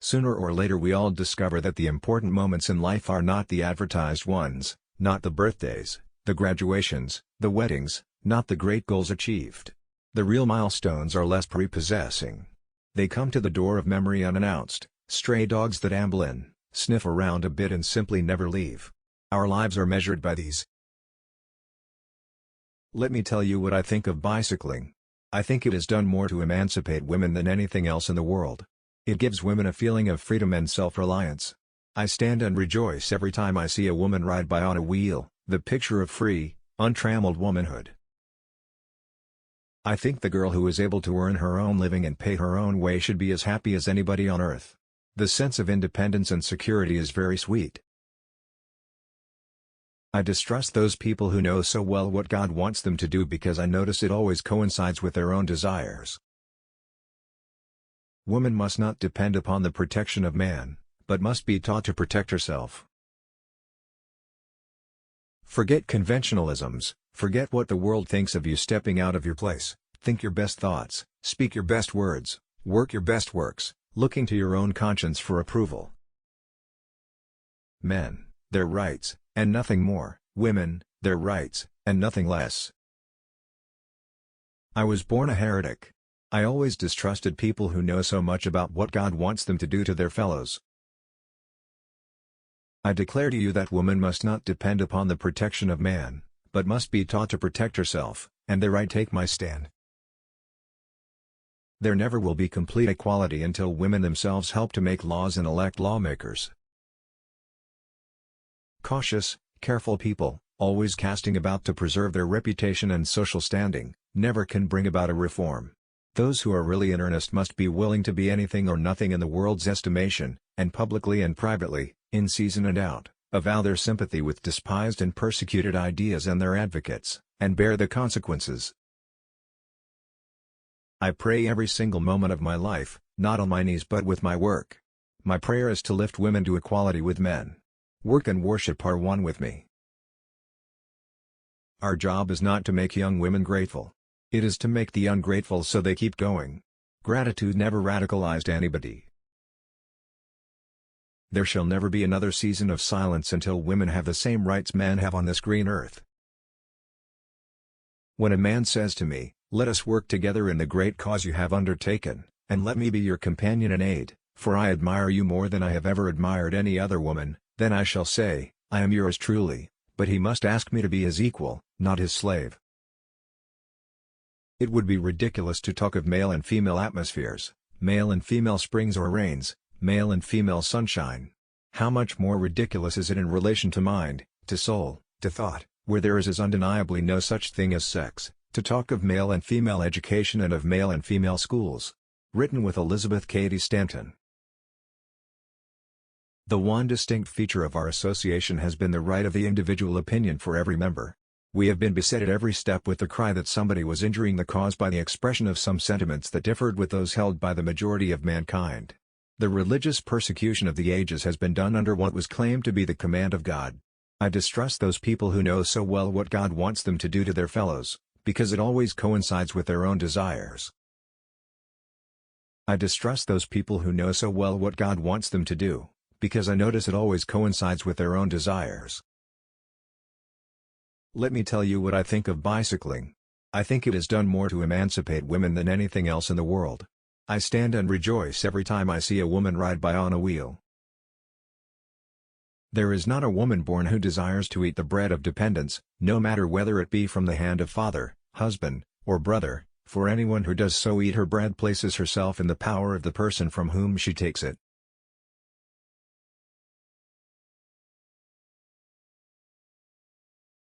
Sooner or later we all discover that the important moments in life are not the advertised ones, not the birthdays, the graduations, the weddings, not the great goals achieved. The real milestones are less prepossessing. They come to the door of memory unannounced, stray dogs that amble in, sniff around a bit and simply never leave. Our lives are measured by these. Let me tell you what I think of bicycling. I think it has done more to emancipate women than anything else in the world. It gives women a feeling of freedom and self-reliance. I stand and rejoice every time I see a woman ride by on a wheel, the picture of free, untrammeled womanhood. I think the girl who is able to earn her own living and pay her own way should be as happy as anybody on earth. The sense of independence and security is very sweet. I distrust those people who know so well what God wants them to do because I notice it always coincides with their own desires. Woman must not depend upon the protection of man, but must be taught to protect herself. Forget conventionalisms, forget what the world thinks of you stepping out of your place, think your best thoughts, speak your best words, work your best works, looking to your own conscience for approval. Men, their rights, and nothing more, women, their rights, and nothing less. I was born a heretic. I always distrusted people who know so much about what God wants them to do to their fellows. I declare to you that woman must not depend upon the protection of man, but must be taught to protect herself, and there I take my stand. There never will be complete equality until women themselves help to make laws and elect lawmakers. Cautious, careful people, always casting about to preserve their reputation and social standing, never can bring about a reform. Those who are really in earnest must be willing to be anything or nothing in the world's estimation, and publicly and privately, in season and out, avow their sympathy with despised and persecuted ideas and their advocates, and bear the consequences. I pray every single moment of my life, not on my knees but with my work. My prayer is to lift women to equality with men. Work and worship are one with me. Our job is not to make young women grateful. It is to make the ungrateful so they keep going. Gratitude never radicalized anybody. There shall never be another season of silence until women have the same rights men have on this green earth. When a man says to me, "Let us work together in the great cause you have undertaken, and let me be your companion and aid, for I admire you more than I have ever admired any other woman," then I shall say, "I am yours truly," but he must ask me to be his equal, not his slave. It would be ridiculous to talk of male and female atmospheres, male and female springs or rains, male and female sunshine. How much more ridiculous is it in relation to mind, to soul, to thought, where there is as undeniably no such thing as sex, to talk of male and female education and of male and female schools. Written with Elizabeth Cady Stanton. The one distinct feature of our association has been the right of the individual opinion for every member. We have been beset at every step with the cry that somebody was injuring the cause by the expression of some sentiments that differed with those held by the majority of mankind. The religious persecution of the ages has been done under what was claimed to be the command of God. I distrust those people who know so well what God wants them to do to their fellows, because it always coincides with their own desires. I distrust those people who know so well what God wants them to do, because I notice it always coincides with their own desires. Let me tell you what I think of bicycling. I think it has done more to emancipate women than anything else in the world. I stand and rejoice every time I see a woman ride by on a wheel. There is not a woman born who desires to eat the bread of dependence, no matter whether it be from the hand of father, husband, or brother, for anyone who does so eat her bread places herself in the power of the person from whom she takes it.